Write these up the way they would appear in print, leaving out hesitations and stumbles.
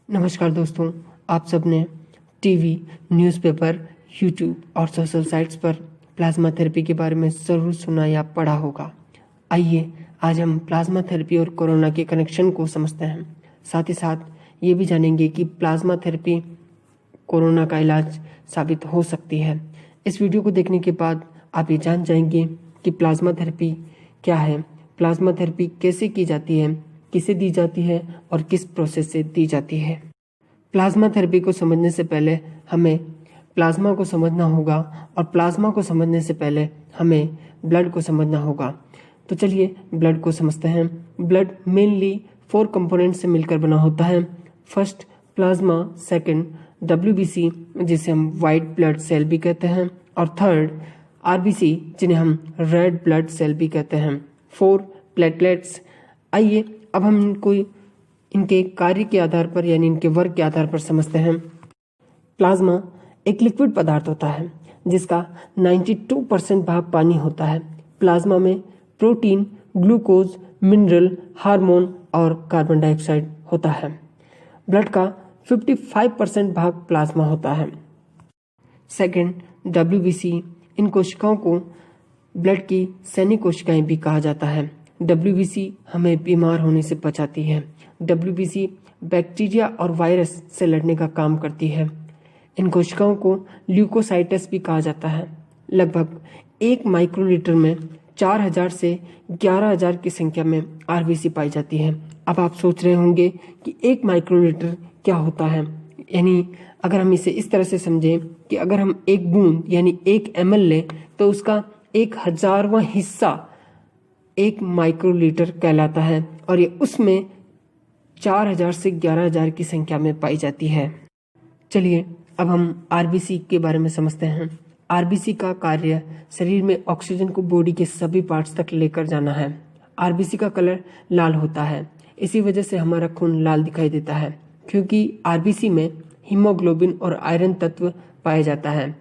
नमस्कार दोस्तों, आप सबने टीवी, न्यूज़पेपर, यूट्यूब और सोशल साइट्स पर प्लाज्मा थेरेपी के बारे में ज़रूर सुना या पढ़ा होगा। आइए आज हम प्लाज्मा थेरेपी और कोरोना के कनेक्शन को समझते हैं। साथ ही साथ ये भी जानेंगे कि प्लाज्मा थेरेपी कोरोना का इलाज साबित हो सकती है। इस वीडियो को देखने के बाद आप ये जान जाएंगे कि प्लाज्मा थेरेपी क्या है, प्लाज्मा थेरेपी कैसे की जाती है, किसे दी जाती है और किस प्रोसेस से दी जाती है। प्लाज्मा थेरेपी को समझने से पहले हमें प्लाज्मा को समझना होगा और प्लाज्मा को समझने से पहले हमें ब्लड को समझना होगा। तो चलिए ब्लड को समझते हैं। ब्लड मेनली 4 कंपोनेंट से मिलकर बना होता है। फर्स्ट प्लाज्मा, सेकंड WBC जिसे हम वाइट ब्लड सेल भी कहते हैं और थर्ड RBC जिन्हें हम रेड ब्लड सेल भी कहते हैं। 4 प्लेटलेट्स। आइए अब हम इनके कार्य के आधार पर यानी इनके वर्क के आधार पर समझते हैं। प्लाज्मा एक लिक्विड पदार्थ होता है जिसका 92% भाग पानी होता है। प्लाज्मा में प्रोटीन, ग्लूकोज, मिनरल, हार्मोन और कार्बन डाइऑक्साइड होता है। ब्लड का 55% भाग प्लाज्मा होता है। सेकंड WBC, इन कोशिकाओं को ब्लड की सैनिक कोशिकाएं भी कहा जाता है। WBC हमें बीमार होने से बचाती है। WBC बैक्टीरिया और वायरस से लड़ने का काम करती है। इन कोशिकाओं को ल्यूकोसाइटस भी कहा जाता है। लगभग 1 माइक्रोलीटर में 4000 से 11000 की संख्या में RBC पाई जाती है। अब आप सोच रहे होंगे कि 1 माइक्रोलीटर क्या होता है। यानी अगर हम इसे इस तरह से समझें कि अगर हम एक बूंद यानी 1 ml लें तो उसका 1000वां हिस्सा 1 माइक्रोलीटर कहलाता है और ये उसमें 4000 से 11000 की संख्या में पाई जाती है। चलिए अब हम RBC के बारे में समझते हैं। RBC का कार्य शरीर में ऑक्सीजन को बॉडी के सभी पार्ट्स तक लेकर जाना है। RBC का कलर लाल होता है। इसी वजह से हमारा खून लाल दिखाई देता है क्योंकि RBC में हीमोग्लोबिन और आयरन तत्व पाया जाता है।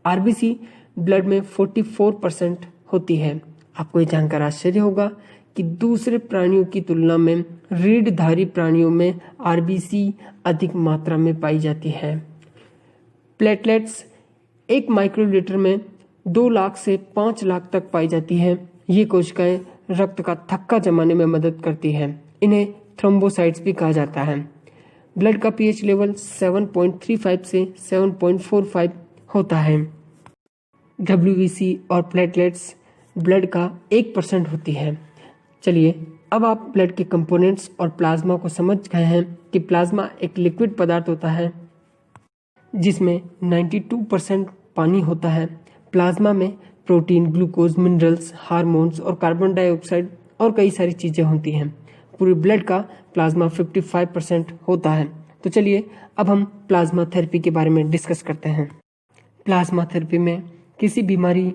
RBC ब्लड में 44% होती है। आपको ये जानकर आश्चर्य होगा कि दूसरे प्राणियों की तुलना में रीढ़धारी प्राणियों में RBC अधिक मात्रा में पाई जाती है। प्लेटलेट्स 1 माइक्रोलीटर में 2 लाख से 5 लाख तक पाई जाती है। ये कोशिकाएं रक्त का थक्का जमाने में मदद करती हैं। इन्हें थ्रोम्बोसाइट्स भी कहा जाता है। ब्लड का pH लेवल 7.35 से 7.45 होता है। WBC और प्लेटलेट्स ब्लड का 1% होती है। चलिए अब आप ब्लड के कंपोनेंट्स और प्लाज्मा को समझ गए हैं कि प्लाज्मा एक लिक्विड पदार्थ होता है जिसमें 92% पानी होता है। प्लाज्मा में प्रोटीन, ग्लूकोज, मिनरल्स, हार्मोन्स और कार्बन डाइऑक्साइड और कई सारी चीज़ें होती हैं। पूरे ब्लड का प्लाज्मा 55% होता है। तो चलिए अब हम प्लाज्मा थेरेपी के बारे में डिस्कस करते हैं। प्लाज्मा थेरेपी में किसी बीमारी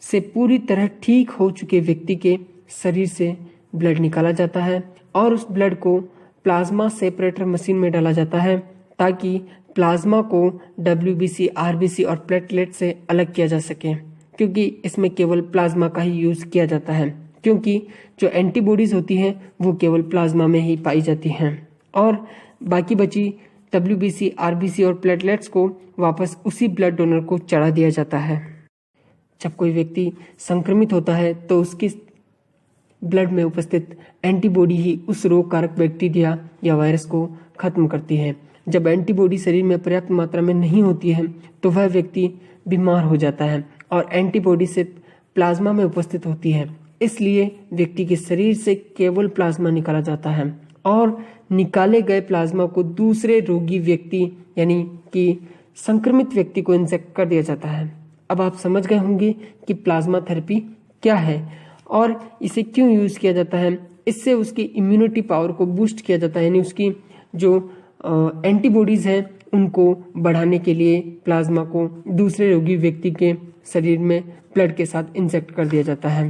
से पूरी तरह ठीक हो चुके व्यक्ति के शरीर से ब्लड निकाला जाता है और उस ब्लड को प्लाज्मा सेपरेटर मशीन में डाला जाता है ताकि प्लाज्मा को WBC, RBC और प्लेटलेट से अलग किया जा सके, क्योंकि इसमें केवल प्लाज्मा का ही यूज़ किया जाता है क्योंकि जो एंटीबॉडीज़ होती हैं वो केवल प्लाज्मा में ही पाई जाती हैं और बाकी बची WBC, RBC और प्लेटलेट्स को वापस उसी ब्लड डोनर को चढ़ा दिया जाता है। जब कोई व्यक्ति संक्रमित होता है तो उसकी ब्लड में उपस्थित एंटीबॉडी ही उस रोग कारक बैक्टीरिया या वायरस को खत्म करती है। जब एंटीबॉडी शरीर में पर्याप्त मात्रा में नहीं होती है तो वह व्यक्ति बीमार हो जाता है और एंटीबॉडी से प्लाज्मा में उपस्थित होती है। इसलिए व्यक्ति के शरीर से केवल प्लाज्मा निकाला जाता है और निकाले गए प्लाज्मा को दूसरे रोगी व्यक्ति यानी कि संक्रमित व्यक्ति को इंजेक्ट कर दिया जाता है। अब आप समझ गए होंगे कि प्लाज्मा थेरेपी क्या है और इसे क्यों यूज़ किया जाता है। इससे उसकी इम्यूनिटी पावर को बूस्ट किया जाता है, यानी उसकी जो एंटीबॉडीज़ हैं उनको बढ़ाने के लिए प्लाज्मा को दूसरे रोगी व्यक्ति के शरीर में ब्लड के साथ इंजेक्ट कर दिया जाता है।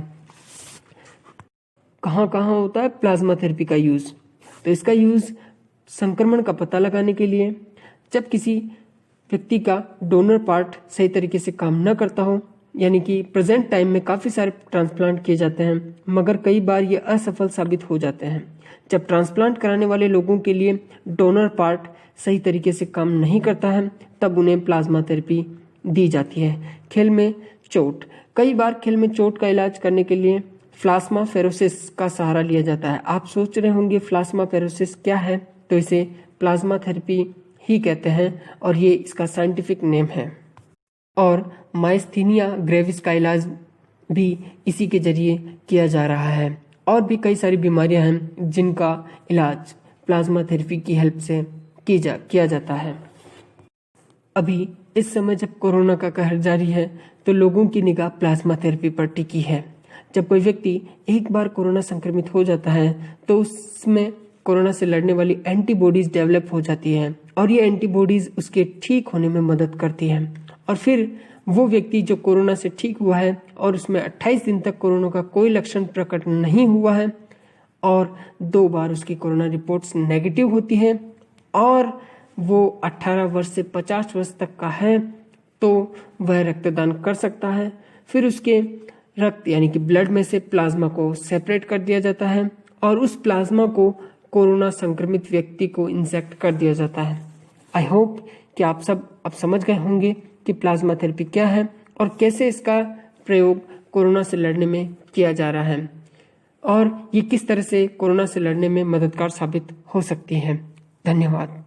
कहाँ कहाँ होता है प्लाज्मा थेरेपी का यूज़? तो इसका यूज़ संक्रमण का पता लगाने के लिए, जब किसी व्यक्ति का डोनर पार्ट सही तरीके से काम न करता हो, यानी कि प्रेजेंट टाइम में काफ़ी सारे ट्रांसप्लांट किए जाते हैं, मगर कई बार ये असफल साबित हो जाते हैं। जब ट्रांसप्लांट कराने वाले लोगों के लिए डोनर पार्ट सही तरीके से काम नहीं करता है, तब उन्हें प्लाज्मा थेरेपी दी जाती है। खेल में चोट, कई बार खेल में चोट का इलाज करने के लिए प्लाज्माफेरेसिस का सहारा लिया जाता है। आप सोच रहे होंगे प्लाज्माफेरेसिस क्या है, तो इसे प्लाज्मा थेरेपी ही कहते हैं और ये इसका साइंटिफिक नेम है। और माइस्थीनिया ग्रेविस का इलाज भी इसी के जरिए किया जा रहा है। और भी कई सारी बीमारियां हैं जिनका इलाज प्लाज्मा थेरेपी की हेल्प से किया जाता है। अभी इस समय जब कोरोना का कहर जारी है, तो लोगों की निगाह प्लाज्मा थेरेपी पर टिकी है। जब कोई व्यक्ति एक बार कोरोना संक्रमित हो जाता है, तो उसमें कोरोना से लड़ने वाली एंटीबॉडीज डेवलप हो जाती है और ये एंटीबॉडीज उसके ठीक होने में मदद करती है। और फिर वो व्यक्ति जो कोरोना से ठीक हुआ है और उसमें 28 दिन तक कोरोना का कोई लक्षण प्रकट नहीं हुआ है और 2 बार उसकी कोरोना रिपोर्ट्स नेगेटिव होती हैं और वो 18 वर्ष से 50 वर्ष तक का है, तो वह रक्तदान कर सकता है। फिर उसके रक्त यानी कि ब्लड में से प्लाज्मा को सेपरेट कर दिया जाता है और उस प्लाज्मा को कोरोना संक्रमित व्यक्ति को इंजेक्ट कर दिया जाता है। आई होप कि आप सब अब समझ गए होंगे कि प्लाज्मा थेरेपी क्या है और कैसे इसका प्रयोग कोरोना से लड़ने में किया जा रहा है और ये किस तरह से कोरोना से लड़ने में मददगार साबित हो सकती है। धन्यवाद।